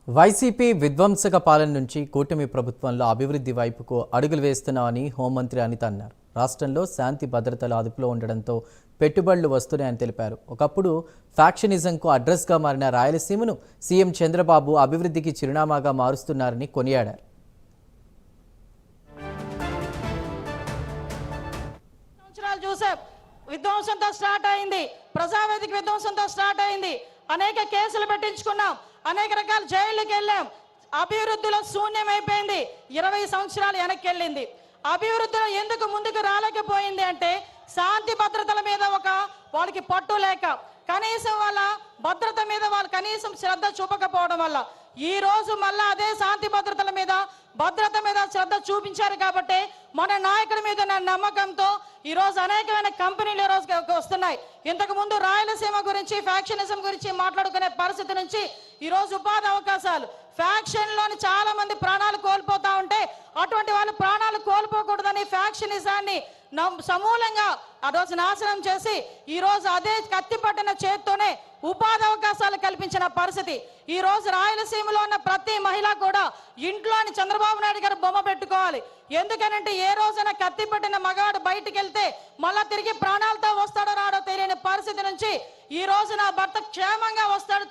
YCP విధ్వంసక పాలన నుంచి కూటమి ప్రభుత్వంలో అభివృద్ధి వైపుకు అడుగులు వేస్తున్నామని హోంమంత్రి అనిత అన్నారు. రాష్ట్రంలో శాంతి భద్రతలు అదుపులో ఉండడంతో పెట్టుబడులు వస్తున్నాయని తెలిపారు. ఒకప్పుడు ఫ్యాక్షనిజంకు అడ్రస్గా మారిన రాయలసీమను సీఎం చంద్రబాబు అభివృద్ధికి చిరునామాగా మారుస్తున్నారని కొనియాడారు. విధ్వంసంతో స్టార్ట్ అయింది, ప్రజావేదిక విధ్వంసంతో స్టార్ట్ అయింది. అనేక కేసులు పెట్టించుకున్నాం, అనేక రకాల జైళ్ళకి వెళ్ళాం. అభివృద్ధిలో శూన్యమైపోయింది. 20 సంవత్సరాలు వెనక్కి వెళ్ళింది. అభివృద్ధిలో ఎందుకు ముందుకు రాలేకపోయింది అంటే శాంతి భద్రతల మీద వాళ్ళకి పట్టు లేక, కనీసం వాళ్ళ భద్రత మీద వాళ్ళు కనీసం శ్రద్ధ చూపకపోవడం వల్ల ఈ రోజు మళ్ళా అదే శాంతి భద్రతల మీద భద్రత మీద శ్రద్ధ చూపించారు. కాబట్టి మన నాయకుడి మీద ఉన్న నమ్మకంతో ఈ రోజు అనేకమైన కంపెనీలు ఈ రోజు వస్తున్నాయి. ఇంతకు ముందు రాయలసీమ గురించి ఫ్యాక్షనిజం గురించి మాట్లాడుకునే పరిస్థితి నుంచి ఈ రోజు ఉపాధి అవకాశాలు, ఫ్యాక్షన్ లోని చాలా మంది ప్రాణాలు కోల్పోతా ఉంటే అటువంటి వాళ్ళు ప్రాణాలు కోల్పోకూడదని ఫ్యాక్షనిజాన్ని సమూలంగా ఆ రోజు నాశనం చేసి ఈ రోజు అదే కత్తి పట్టిన చేత్తోనే ఉపాధి అవకాశాలు కల్పించిన పరిస్థితి. ఈ రోజు రాయలసీమలో ఉన్న ప్రతి మహిళ కూడా ఇంట్లోని చంద్రబాబు నాయుడు గారు బొమ్మ పెట్టుకోవాలి. ఎందుకనంటే ఏ రోజైనా కత్తి పట్టిన మగాడు బయటికి వెళ్తే మళ్ళా తిరిగి ప్రాణాలతో వస్తాడో రాడో తెలియని పరిస్థితి నుంచి ఈ రోజు నా భర్త క్షేమంగా వస్తాడు.